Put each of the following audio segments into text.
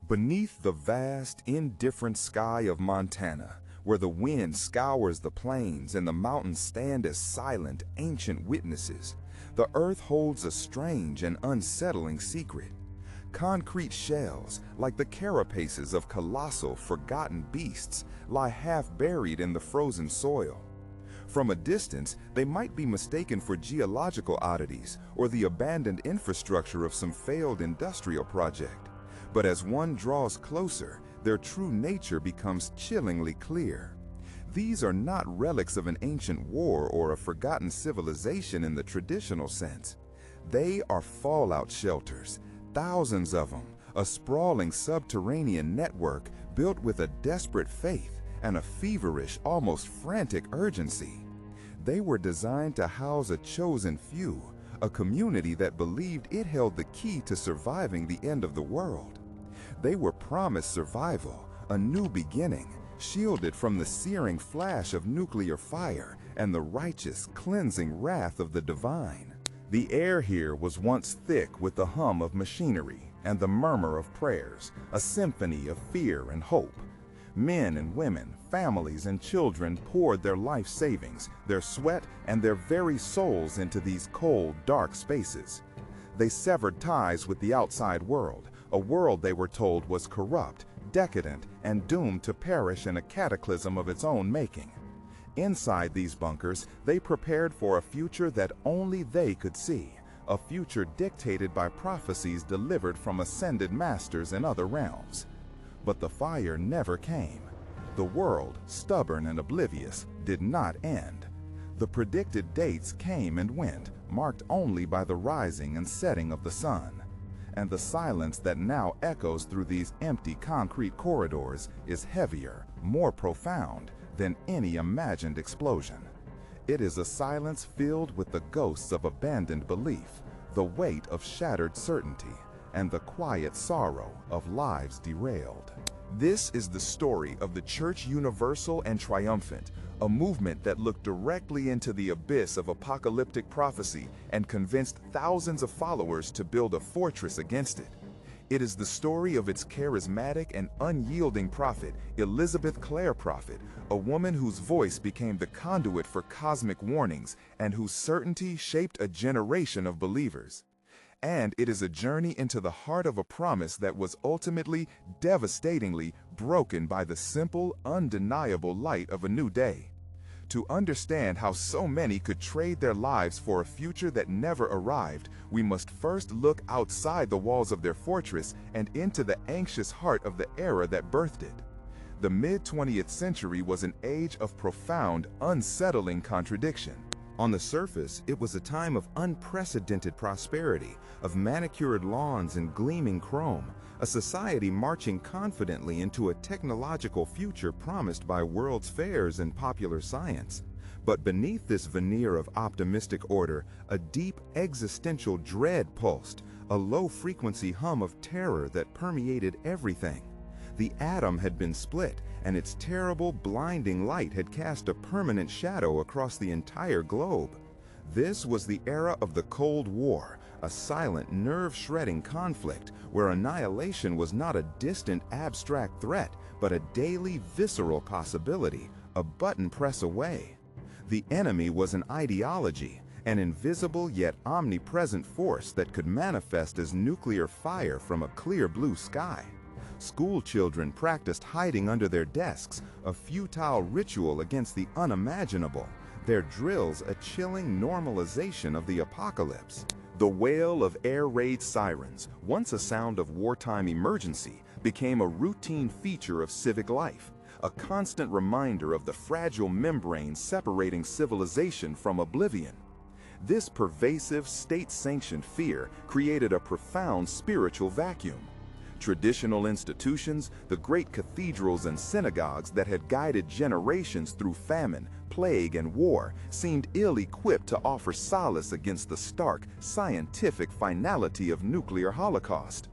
Beneath the vast, indifferent sky of Montana, where the wind scours the plains and the mountains stand as silent, ancient witnesses, the earth holds a strange and unsettling secret. Concrete shells, like the carapaces of colossal, forgotten beasts, lie half-buried in the frozen soil. From a distance, they might be mistaken for geological oddities or the abandoned infrastructure of some failed industrial project. But as one draws closer, their true nature becomes chillingly clear. These are not relics of an ancient war or a forgotten civilization in the traditional sense. They are fallout shelters, thousands of them, a sprawling subterranean network built with a desperate faith and a feverish, almost frantic urgency. They were designed to house a chosen few, a community that believed it held the key to surviving the end of the world. They were promised survival, a new beginning, shielded from the searing flash of nuclear fire and the righteous, cleansing wrath of the divine. The air here was once thick with the hum of machinery and the murmur of prayers, a symphony of fear and hope. Men and women, families and children poured their life savings, their sweat, and their very souls into these cold, dark spaces. They severed ties with the outside world, a world they were told was corrupt, decadent, and doomed to perish in a cataclysm of its own making. Inside these bunkers, they prepared for a future that only they could see, a future dictated by prophecies delivered from ascended masters in other realms. But the fire never came. The world, stubborn and oblivious, did not end. The predicted dates came and went, marked only by the rising and setting of the sun. And the silence that now echoes through these empty concrete corridors is heavier, more profound than any imagined explosion. It is a silence filled with the ghosts of abandoned belief, the weight of shattered certainty, and the quiet sorrow of lives derailed. This is the story of the Church Universal and Triumphant, a movement that looked directly into the abyss of apocalyptic prophecy and convinced thousands of followers to build a fortress against it. It is the story of its charismatic and unyielding prophet, Elizabeth Clare Prophet, a woman whose voice became the conduit for cosmic warnings and whose certainty shaped a generation of believers. And it is a journey into the heart of a promise that was ultimately, devastatingly broken by the simple, undeniable light of a new day. To understand how so many could trade their lives for a future that never arrived, we must first look outside the walls of their fortress and into the anxious heart of the era that birthed it. The mid-20th century was an age of profound, unsettling contradiction. On the surface, it was a time of unprecedented prosperity, of manicured lawns and gleaming chrome, a society marching confidently into a technological future promised by world's fairs and popular science. But beneath this veneer of optimistic order, a deep existential dread pulsed, a low-frequency hum of terror that permeated everything. The atom had been split, and its terrible, blinding light had cast a permanent shadow across the entire globe. This was the era of the Cold War, a silent, nerve-shredding conflict where annihilation was not a distant, abstract threat, but a daily, visceral possibility, a button press away. The enemy was an ideology, an invisible yet omnipresent force that could manifest as nuclear fire from a clear blue sky. School children practiced hiding under their desks, a futile ritual against the unimaginable, their drills a chilling normalization of the apocalypse. The wail of air raid sirens, once a sound of wartime emergency, became a routine feature of civic life, a constant reminder of the fragile membrane separating civilization from oblivion. This pervasive, state-sanctioned fear created a profound spiritual vacuum. Traditional institutions, the great cathedrals and synagogues that had guided generations through famine, plague, and war, seemed ill-equipped to offer solace against the stark, scientific finality of nuclear holocaust.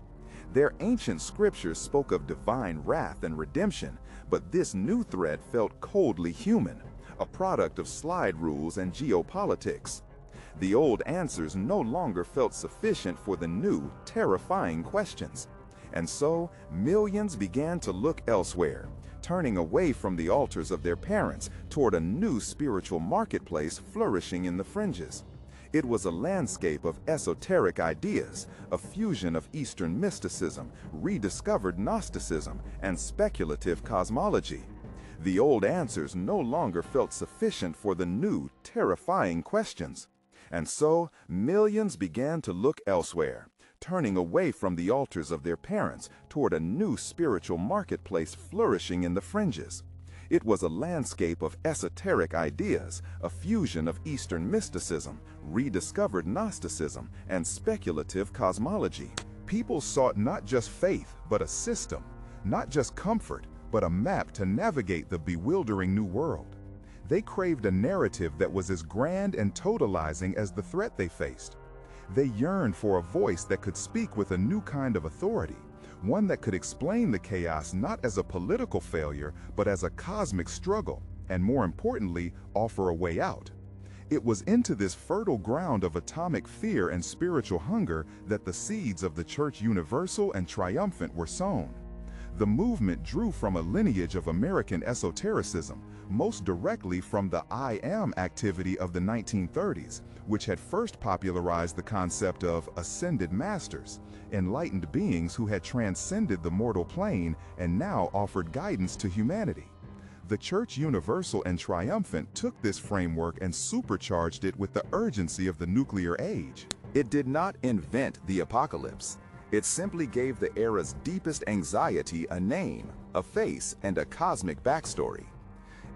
Their ancient scriptures spoke of divine wrath and redemption, but this new threat felt coldly human, a product of slide rules and geopolitics. The old answers no longer felt sufficient for the new, terrifying questions. And so, millions began to look elsewhere, turning away from the altars of their parents toward a new spiritual marketplace flourishing in the fringes. It was a landscape of esoteric ideas, a fusion of Eastern mysticism, rediscovered Gnosticism, and speculative cosmology. The old answers no longer felt sufficient for the new, terrifying questions. And so, millions began to look elsewhere, turning away from the altars of their parents toward a new spiritual marketplace flourishing in the fringes. It was a landscape of esoteric ideas, a fusion of Eastern mysticism, rediscovered Gnosticism, and speculative cosmology. People sought not just faith, but a system, not just comfort, but a map to navigate the bewildering new world. They craved a narrative that was as grand and totalizing as the threat they faced. They yearned for a voice that could speak with a new kind of authority, one that could explain the chaos not as a political failure, but as a cosmic struggle, and more importantly, offer a way out. It was into this fertile ground of atomic fear and spiritual hunger that the seeds of the Church Universal and Triumphant were sown. The movement drew from a lineage of American esotericism, most directly from the I Am activity of the 1930s, which had first popularized the concept of ascended masters, enlightened beings who had transcended the mortal plane and now offered guidance to humanity. The Church Universal and Triumphant took this framework and supercharged it with the urgency of the nuclear age. It did not invent the apocalypse. It simply gave the era's deepest anxiety a name, a face, and a cosmic backstory.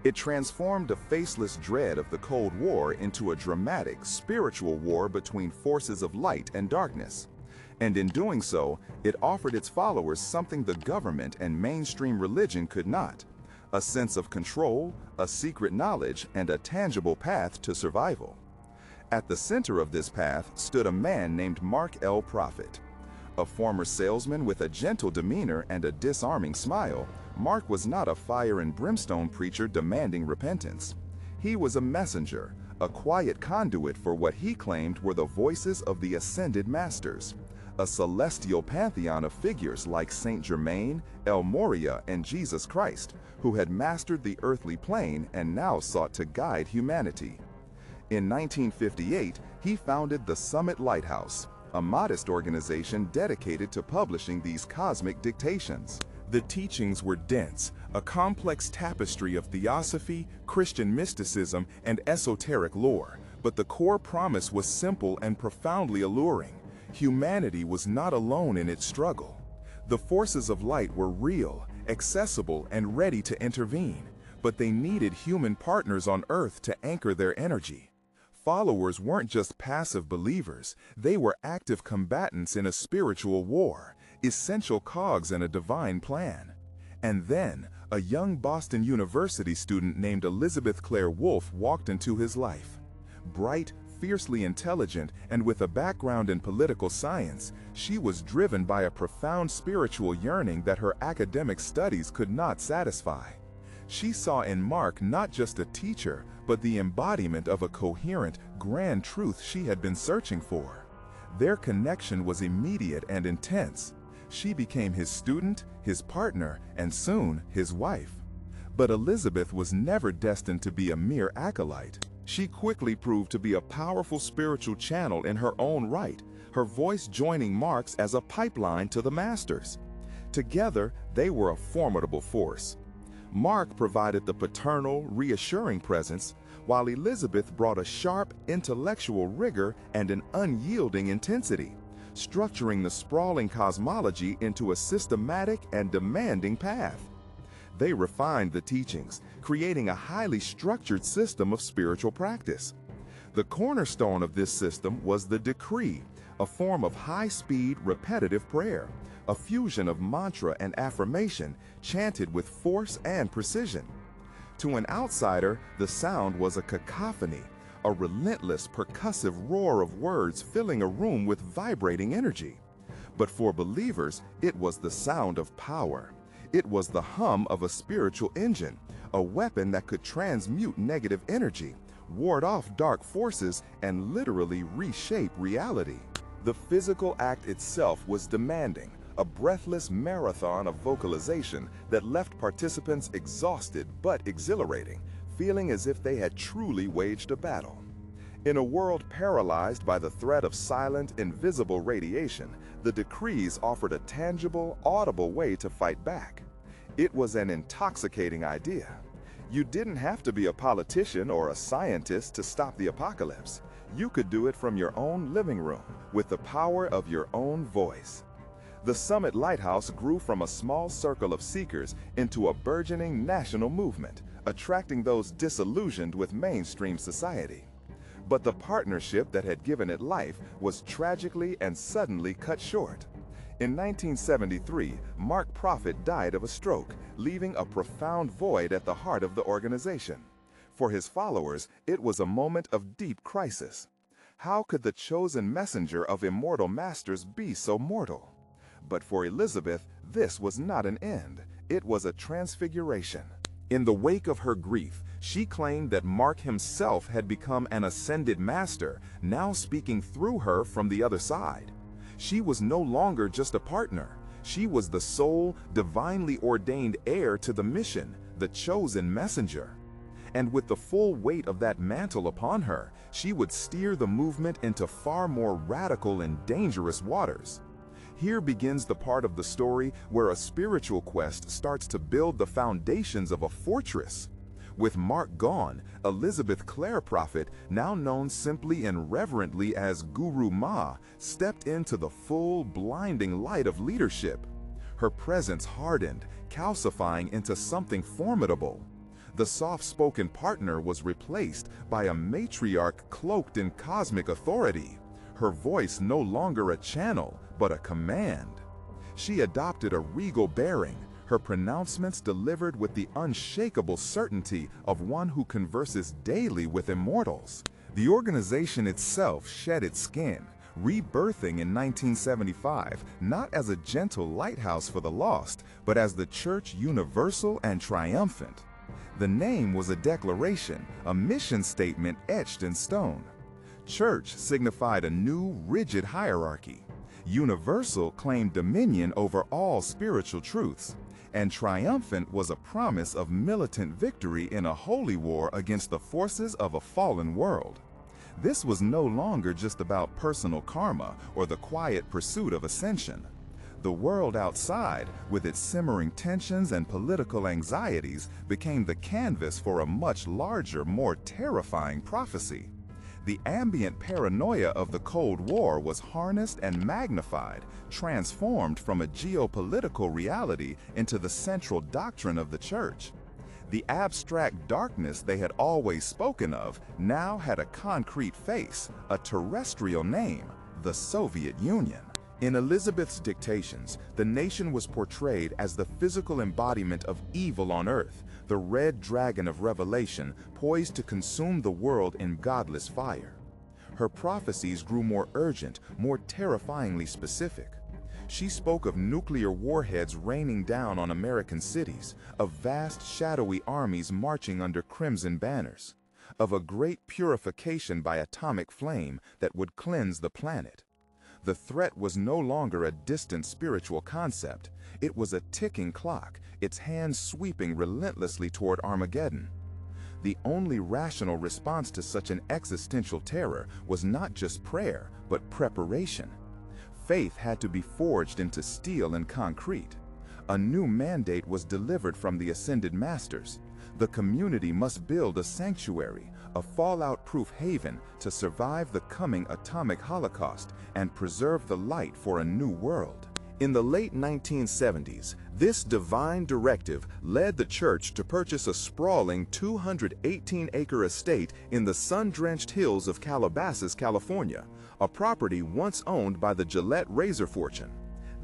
It transformed a faceless dread of the Cold War into a dramatic, spiritual war between forces of light and darkness. And in doing so, it offered its followers something the government and mainstream religion could not: a sense of control, a secret knowledge, and a tangible path to survival. At the center of this path stood a man named Mark L. Prophet. A former salesman with a gentle demeanor and a disarming smile, Mark was not a fire and brimstone preacher demanding repentance. He was a messenger, a quiet conduit for what he claimed were the voices of the ascended masters, a celestial pantheon of figures like Saint Germain, El Moria, and Jesus Christ, who had mastered the earthly plane and now sought to guide humanity. In 1958, he founded the Summit Lighthouse, a modest organization dedicated to publishing these cosmic dictations. The teachings were dense, a complex tapestry of theosophy, Christian mysticism, and esoteric lore, but the core promise was simple and profoundly alluring. Humanity was not alone in its struggle. The forces of light were real, accessible, and ready to intervene, but they needed human partners on Earth to anchor their energy. Followers weren't just passive believers, they were active combatants in a spiritual war, essential cogs in a divine plan. And then, a young Boston University student named Elizabeth Clare walked into his life. Bright, fiercely intelligent, and with a background in political science, she was driven by a profound spiritual yearning that her academic studies could not satisfy. She saw in Mark not just a teacher, but the embodiment of a coherent, grand truth she had been searching for. Their connection was immediate and intense. She became his student, his partner, and soon his wife. But Elizabeth was never destined to be a mere acolyte. She quickly proved to be a powerful spiritual channel in her own right, her voice joining Mark's as a pipeline to the masters. Together, they were a formidable force. Mark provided the paternal, reassuring presence, while Elizabeth brought a sharp, intellectual rigor and an unyielding intensity, structuring the sprawling cosmology into a systematic and demanding path. They refined the teachings, creating a highly structured system of spiritual practice. The cornerstone of this system was the decree, a form of high-speed, repetitive prayer, a fusion of mantra and affirmation chanted with force and precision. To an outsider, the sound was a cacophony, a relentless, percussive roar of words filling a room with vibrating energy. But for believers, it was the sound of power. It was the hum of a spiritual engine, a weapon that could transmute negative energy, ward off dark forces, and literally reshape reality. The physical act itself was demanding, a breathless marathon of vocalization that left participants exhausted but exhilarating, feeling as if they had truly waged a battle. In a world paralyzed by the threat of silent, invisible radiation, the decrees offered a tangible, audible way to fight back. It was an intoxicating idea. You didn't have to be a politician or a scientist to stop the apocalypse. You could do it from your own living room, with the power of your own voice. The Summit Lighthouse grew from a small circle of seekers into a burgeoning national movement, attracting those disillusioned with mainstream society. But the partnership that had given it life was tragically and suddenly cut short. In 1973, Mark Prophet died of a stroke, leaving a profound void at the heart of the organization. For his followers, it was a moment of deep crisis. How could the chosen messenger of immortal masters be so mortal? But for Elizabeth, this was not an end. It was a transfiguration. In the wake of her grief, she claimed that Mark himself had become an ascended master, now speaking through her from the other side. She was no longer just a partner. She was the sole, divinely ordained heir to the mission, the chosen messenger. And with the full weight of that mantle upon her, she would steer the movement into far more radical and dangerous waters. Here begins the part of the story where a spiritual quest starts to build the foundations of a fortress. With Mark gone, Elizabeth Clare Prophet, now known simply and reverently as Guru Ma, stepped into the full, blinding light of leadership. Her presence hardened, calcifying into something formidable. The soft-spoken partner was replaced by a matriarch cloaked in cosmic authority. Her voice no longer a channel, but a command. She adopted a regal bearing, her pronouncements delivered with the unshakable certainty of one who converses daily with immortals. The organization itself shed its skin, rebirthing in 1975, not as a gentle lighthouse for the lost, but as the Church Universal and Triumphant. The name was a declaration, a mission statement etched in stone. Church signified a new, rigid hierarchy. Universal claimed dominion over all spiritual truths. And triumphant was a promise of militant victory in a holy war against the forces of a fallen world. This was no longer just about personal karma or the quiet pursuit of ascension. The world outside, with its simmering tensions and political anxieties, became the canvas for a much larger, more terrifying prophecy. The ambient paranoia of the Cold War was harnessed and magnified, transformed from a geopolitical reality into the central doctrine of the Church. The abstract darkness they had always spoken of now had a concrete face, a terrestrial name, the Soviet Union. In Elizabeth's dictations, the nation was portrayed as the physical embodiment of evil on earth, the red dragon of Revelation poised to consume the world in godless fire. Her prophecies grew more urgent, more terrifyingly specific. She spoke of nuclear warheads raining down on American cities, of vast shadowy armies marching under crimson banners, of a great purification by atomic flame that would cleanse the planet. The threat was no longer a distant spiritual concept. It was a ticking clock, its hands sweeping relentlessly toward Armageddon. The only rational response to such an existential terror was not just prayer, but preparation. Faith had to be forged into steel and concrete. A new mandate was delivered from the ascended masters. The community must build a sanctuary, a fallout-proof haven to survive the coming atomic holocaust and preserve the light for a new world. In the late 1970s, this divine directive led the church to purchase a sprawling 218-acre estate in the sun-drenched hills of Calabasas, California, a property once owned by the Gillette razor fortune.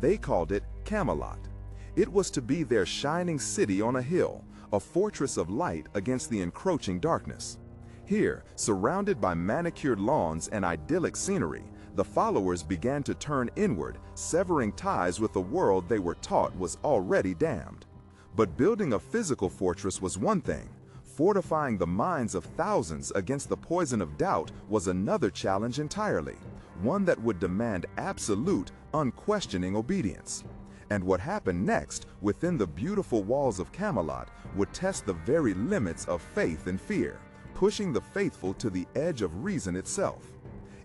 They called it Camelot. It was to be their shining city on a hill, a fortress of light against the encroaching darkness. Here, surrounded by manicured lawns and idyllic scenery, the followers began to turn inward, severing ties with the world they were taught was already damned. But building a physical fortress was one thing. Fortifying the minds of thousands against the poison of doubt was another challenge entirely, one that would demand absolute, unquestioning obedience. And what happened next, within the beautiful walls of Camelot, would test the very limits of faith and fear, pushing the faithful to the edge of reason itself.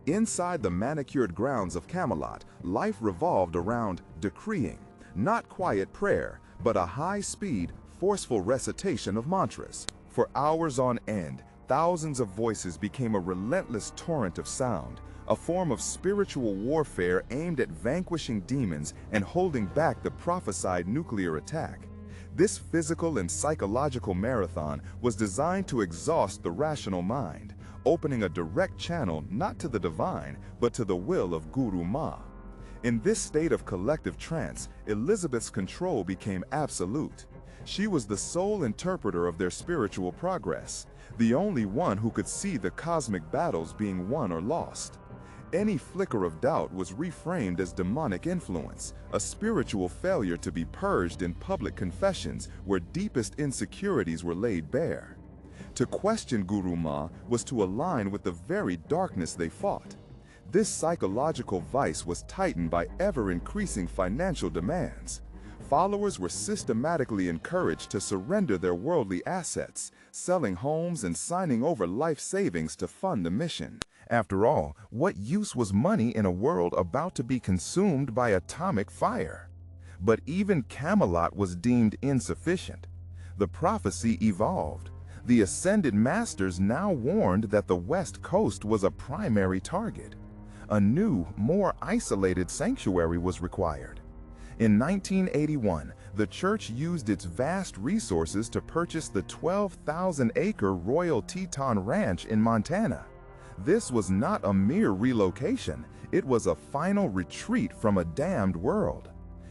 Inside the manicured grounds of Camelot, life revolved around decreeing, not quiet prayer, but a high-speed, forceful recitation of mantras. For hours on end, thousands of voices became a relentless torrent of sound, a form of spiritual warfare aimed at vanquishing demons and holding back the prophesied nuclear attack. This physical and psychological marathon was designed to exhaust the rational mind, opening a direct channel not to the divine, but to the will of Guru Ma. In this state of collective trance, Elizabeth's control became absolute. She was the sole interpreter of their spiritual progress, the only one who could see the cosmic battles being won or lost. Any flicker of doubt was reframed as demonic influence, a spiritual failure to be purged in public confessions where deepest insecurities were laid bare. To question Guru Ma was to align with the very darkness they fought. This psychological vice was tightened by ever-increasing financial demands. Followers were systematically encouraged to surrender their worldly assets, selling homes and signing over life savings to fund the mission. After all, what use was money in a world about to be consumed by atomic fire? But even Camelot was deemed insufficient. The prophecy evolved. The ascended masters now warned that the West Coast was a primary target. A new, more isolated sanctuary was required. In 1981, the church used its vast resources to purchase the 12,000-acre Royal Teton Ranch in Montana. This was not a mere relocation, it was a final retreat from a damned world.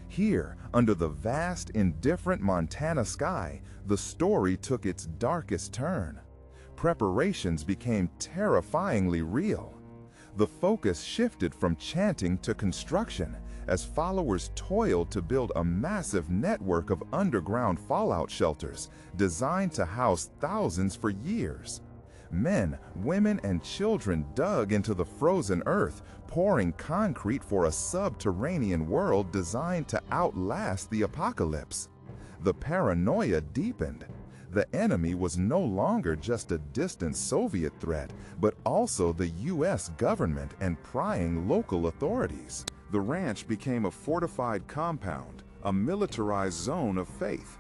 Here, under the vast, indifferent Montana sky, the story took its darkest turn. Preparations became terrifyingly real. The focus shifted from chanting to construction as followers toiled to build a massive network of underground fallout shelters designed to house thousands for years. Men, women, and children dug into the frozen earth, pouring concrete for a subterranean world designed to outlast the apocalypse. The paranoia deepened. The enemy was no longer just a distant Soviet threat, but also the U.S. government and prying local authorities. The ranch became a fortified compound, a militarized zone of faith.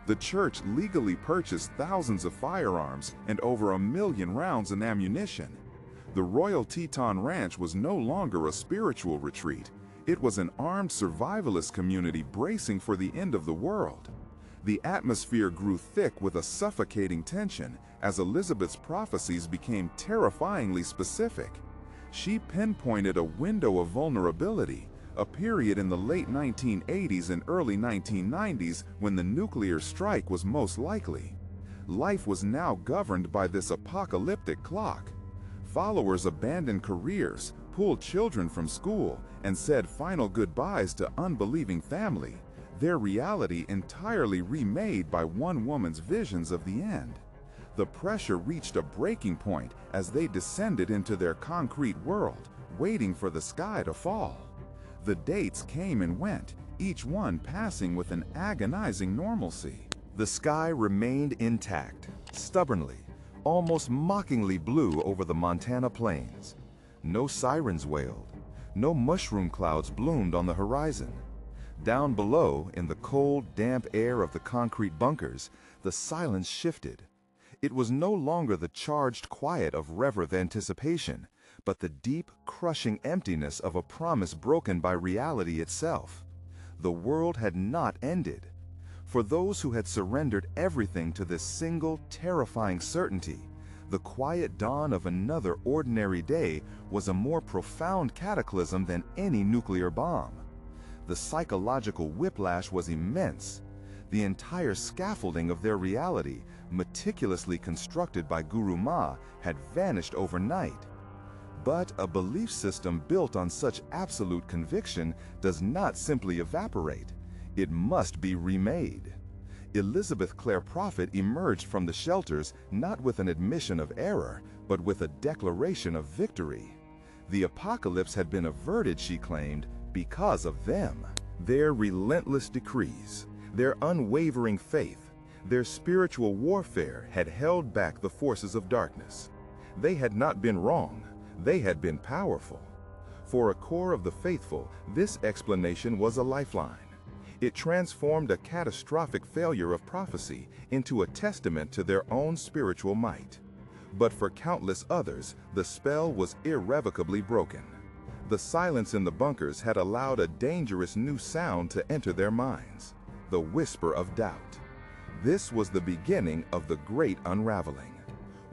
The church legally purchased thousands of firearms and over 1 million rounds of ammunition. The Royal Teton Ranch was no longer a spiritual retreat. It was an armed survivalist community bracing for the end of the world. The atmosphere grew thick with a suffocating tension as Elizabeth's prophecies became terrifyingly specific. She pinpointed a window of vulnerability, a period in the late 1980s and early 1990s when the nuclear strike was most likely. Life was now governed by this apocalyptic clock. Followers abandoned careers, pulled children from school, and said final goodbyes to unbelieving family, their reality entirely remade by one woman's visions of the end. The pressure reached a breaking point as they descended into their concrete world, waiting for the sky to fall. The dates came and went, each one passing with an agonizing normalcy. The sky remained intact, stubbornly, almost mockingly blue over the Montana plains. No sirens wailed, no mushroom clouds bloomed on the horizon. Down below, in the cold, damp air of the concrete bunkers, the silence shifted. It was no longer the charged quiet of reverent anticipation, but the deep, crushing emptiness of a promise broken by reality itself. The world had not ended. For those who had surrendered everything to this single, terrifying certainty, the quiet dawn of another ordinary day was a more profound cataclysm than any nuclear bomb. The psychological whiplash was immense. The entire scaffolding of their reality, meticulously constructed by Guru Ma, had vanished overnight. But a belief system built on such absolute conviction does not simply evaporate. It must be remade. Elizabeth Clare Prophet emerged from the shelters not with an admission of error, but with a declaration of victory. The apocalypse had been averted, she claimed, because of them. Their relentless decrees, their unwavering faith, their spiritual warfare had held back the forces of darkness. They had not been wrong, they had been powerful. For a core of the faithful, this explanation was a lifeline. It transformed a catastrophic failure of prophecy into a testament to their own spiritual might. But for countless others, the spell was irrevocably broken. The silence in the bunkers had allowed a dangerous new sound to enter their minds, the whisper of doubt. This was the beginning of the great unraveling.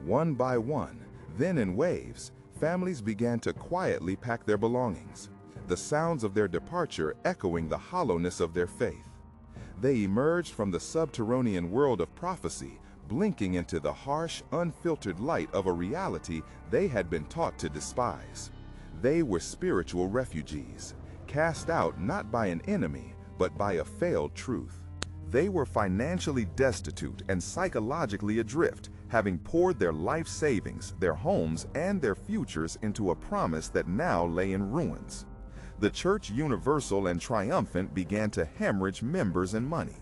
One by one, then in waves, families began to quietly pack their belongings, the sounds of their departure echoing the hollowness of their faith. They emerged from the subterranean world of prophecy, blinking into the harsh, unfiltered light of a reality they had been taught to despise. They were spiritual refugees, cast out not by an enemy, but by a failed truth. They were financially destitute and psychologically adrift, having poured their life savings, their homes, and their futures into a promise that now lay in ruins. The Church Universal and Triumphant began to hemorrhage members and money.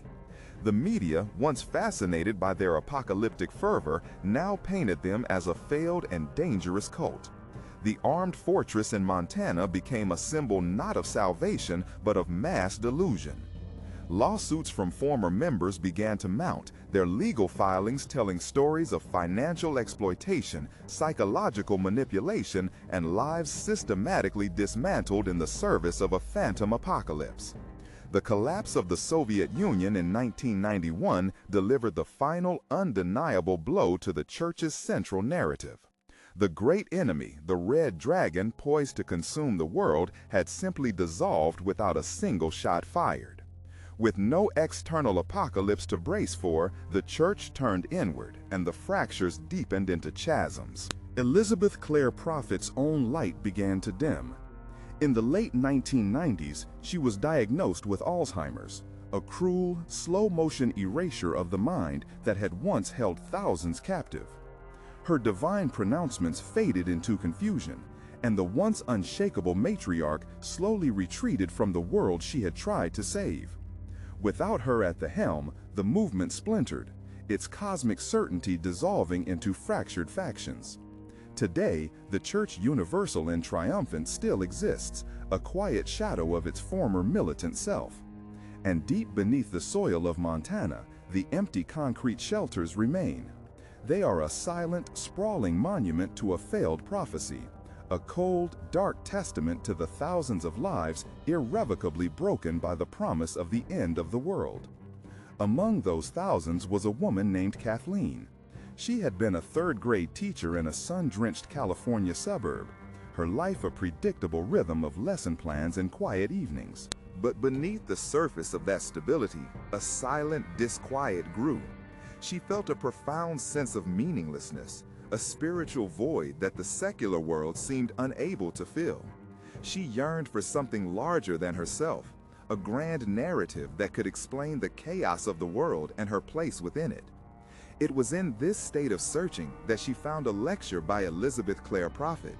The media, once fascinated by their apocalyptic fervor, now painted them as a failed and dangerous cult. The armed fortress in Montana became a symbol not of salvation, but of mass delusion. Lawsuits from former members began to mount, their legal filings telling stories of financial exploitation, psychological manipulation, and lives systematically dismantled in the service of a phantom apocalypse. The collapse of the Soviet Union in 1991 delivered the final, undeniable blow to the Church's central narrative. The great enemy, the Red Dragon, poised to consume the world, had simply dissolved without a single shot fired. With no external apocalypse to brace for, the Church turned inward, and the fractures deepened into chasms. Elizabeth Clare Prophet's own light began to dim. In the late 1990s, she was diagnosed with Alzheimer's, a cruel, slow-motion erasure of the mind that had once held thousands captive. Her divine pronouncements faded into confusion, and the once unshakable matriarch slowly retreated from the world she had tried to save. Without her at the helm, the movement splintered, its cosmic certainty dissolving into fractured factions. Today, the Church Universal and Triumphant still exists, a quiet shadow of its former militant self. And deep beneath the soil of Montana, the empty concrete shelters remain. They are a silent, sprawling monument to a failed prophecy, a cold, dark testament to the thousands of lives irrevocably broken by the promise of the end of the world. Among those thousands was a woman named Kathleen. She had been a third-grade teacher in a sun-drenched California suburb, her life a predictable rhythm of lesson plans and quiet evenings. But beneath the surface of that stability, a silent disquiet grew. She felt a profound sense of meaninglessness, a spiritual void that the secular world seemed unable to fill. She yearned for something larger than herself, a grand narrative that could explain the chaos of the world and her place within it. It was in this state of searching that she found a lecture by Elizabeth Clare Prophet.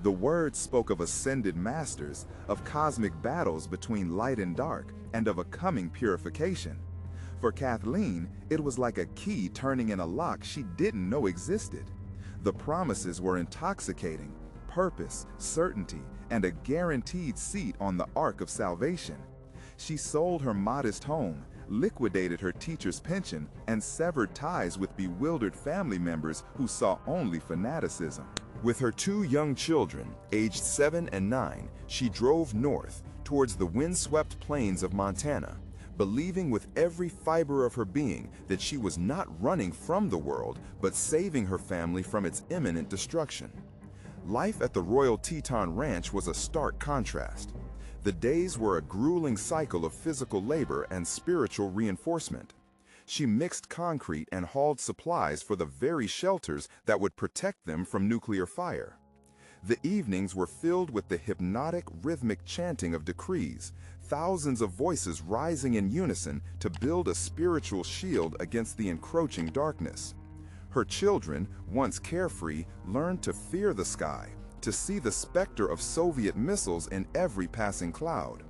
The words spoke of ascended masters, of cosmic battles between light and dark, and of a coming purification. For Kathleen, it was like a key turning in a lock she didn't know existed. The promises were intoxicating: purpose, certainty, and a guaranteed seat on the ark of salvation. She sold her modest home, liquidated her teacher's pension, and severed ties with bewildered family members who saw only fanaticism. With her two young children, aged 7 and 9, she drove north towards the windswept plains of Montana, believing with every fiber of her being that she was not running from the world, but saving her family from its imminent destruction. Life at the Royal Teton Ranch was a stark contrast. The days were a grueling cycle of physical labor and spiritual reinforcement. She mixed concrete and hauled supplies for the very shelters that would protect them from nuclear fire. The evenings were filled with the hypnotic, rhythmic chanting of decrees, thousands of voices rising in unison to build a spiritual shield against the encroaching darkness. Her children, once carefree, learned to fear the sky, to see the specter of Soviet missiles in every passing cloud.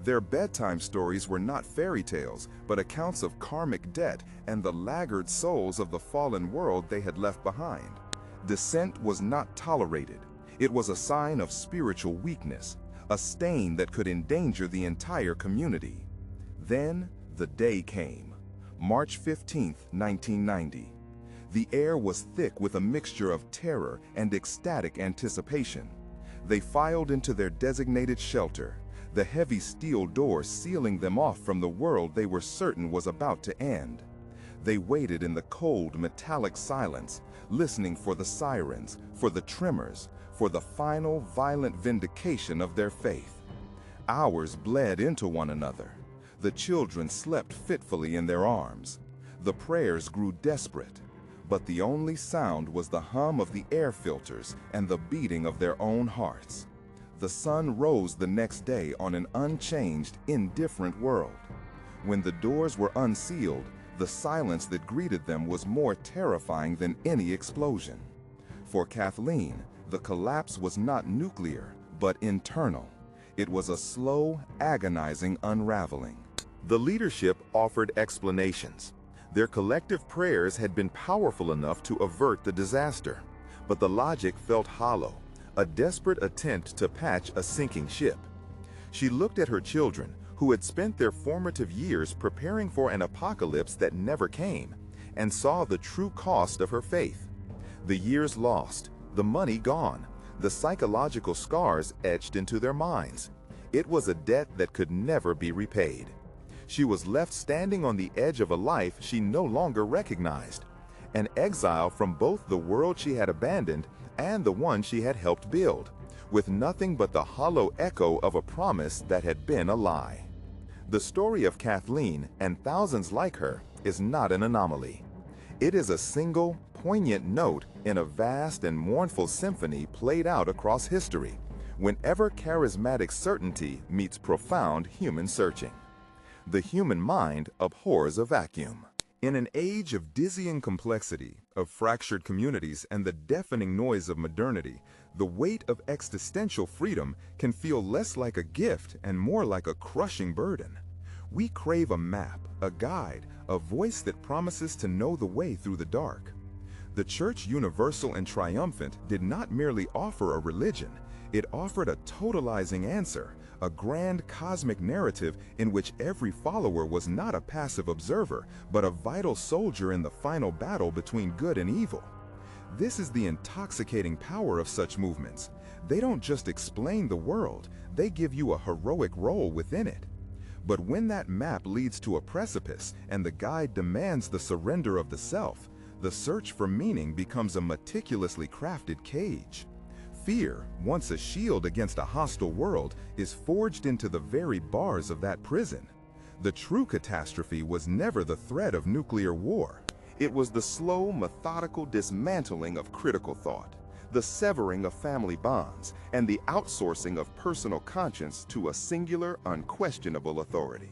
Their bedtime stories were not fairy tales, but accounts of karmic debt and the laggard souls of the fallen world they had left behind. Dissent was not tolerated. It was a sign of spiritual weakness, a stain that could endanger the entire community. Then the day came, March 15, 1990. The air was thick with a mixture of terror and ecstatic anticipation. They filed into their designated shelter, the heavy steel doors sealing them off from the world they were certain was about to end. They waited in the cold, metallic silence, listening for the sirens, for the tremors, for the final, violent vindication of their faith. Hours bled into one another. The children slept fitfully in their arms. The prayers grew desperate, but the only sound was the hum of the air filters and the beating of their own hearts. The sun rose the next day on an unchanged, indifferent world. When the doors were unsealed, the silence that greeted them was more terrifying than any explosion. For Kathleen, the collapse was not nuclear, but internal. It was a slow, agonizing unraveling. The leadership offered explanations. Their collective prayers had been powerful enough to avert the disaster, but the logic felt hollow, a desperate attempt to patch a sinking ship. She looked at her children, who had spent their formative years preparing for an apocalypse that never came, and saw the true cost of her faith. The years lost, the money gone, the psychological scars etched into their minds. It was a debt that could never be repaid. She was left standing on the edge of a life she no longer recognized, an exile from both the world she had abandoned and the one she had helped build, with nothing but the hollow echo of a promise that had been a lie. The story of Kathleen and thousands like her is not an anomaly. It is a single, poignant note in a vast and mournful symphony played out across history, whenever charismatic certainty meets profound human searching. The human mind abhors a vacuum. In an age of dizzying complexity, of fractured communities, and the deafening noise of modernity, the weight of existential freedom can feel less like a gift and more like a crushing burden. We crave a map, a guide, a voice that promises to know the way through the dark. The Church Universal and Triumphant did not merely offer a religion, it offered a totalizing answer, a grand cosmic narrative in which every follower was not a passive observer, but a vital soldier in the final battle between good and evil. This is the intoxicating power of such movements. They don't just explain the world, they give you a heroic role within it. But when that map leads to a precipice and the guide demands the surrender of the self, the search for meaning becomes a meticulously crafted cage. Fear, once a shield against a hostile world, is forged into the very bars of that prison. The true catastrophe was never the threat of nuclear war. It was the slow, methodical dismantling of critical thought, the severing of family bonds, and the outsourcing of personal conscience to a singular, unquestionable authority.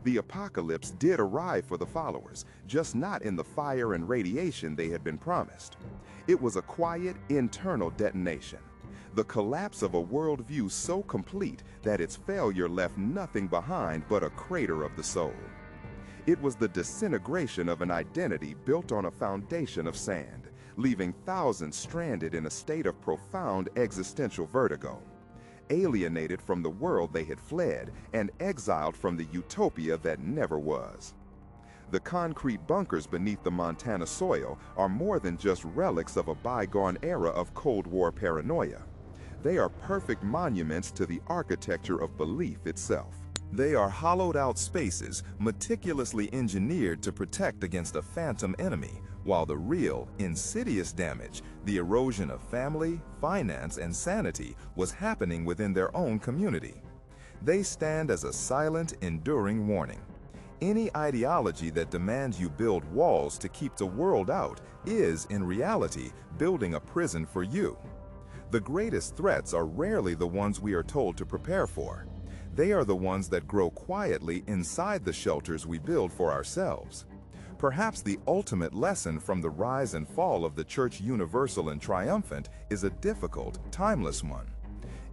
The apocalypse did arrive for the followers, just not in the fire and radiation they had been promised. It was a quiet, internal detonation, the collapse of a worldview so complete that its failure left nothing behind but a crater of the soul. It was the disintegration of an identity built on a foundation of sand, leaving thousands stranded in a state of profound existential vertigo, alienated from the world they had fled and exiled from the utopia that never was. The concrete bunkers beneath the Montana soil are more than just relics of a bygone era of Cold War paranoia. They are perfect monuments to the architecture of belief itself. They are hollowed-out spaces meticulously engineered to protect against a phantom enemy, while the real, insidious damage, the erosion of family, finance, and sanity, was happening within their own community. They stand as a silent, enduring warning. Any ideology that demands you build walls to keep the world out is, in reality, building a prison for you. The greatest threats are rarely the ones we are told to prepare for. They are the ones that grow quietly inside the shelters we build for ourselves. Perhaps the ultimate lesson from the rise and fall of the Church Universal and Triumphant is a difficult, timeless one.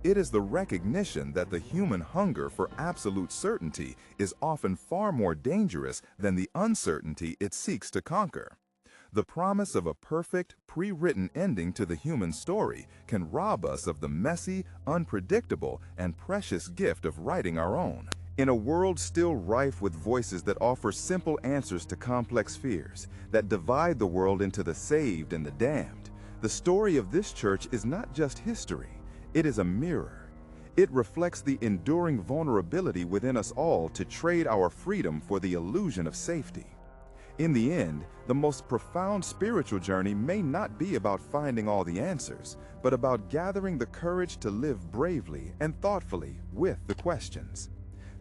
It is the recognition that the human hunger for absolute certainty is often far more dangerous than the uncertainty it seeks to conquer. The promise of a perfect, pre-written ending to the human story can rob us of the messy, unpredictable, and precious gift of writing our own. In a world still rife with voices that offer simple answers to complex fears, that divide the world into the saved and the damned, the story of this church is not just history, it is a mirror. It reflects the enduring vulnerability within us all to trade our freedom for the illusion of safety. In the end, the most profound spiritual journey may not be about finding all the answers, but about gathering the courage to live bravely and thoughtfully with the questions.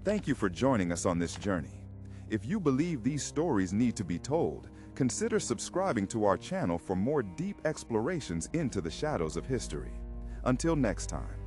Thank you for joining us on this journey. If you believe these stories need to be told, consider subscribing to our channel for more deep explorations into the shadows of history. Until next time.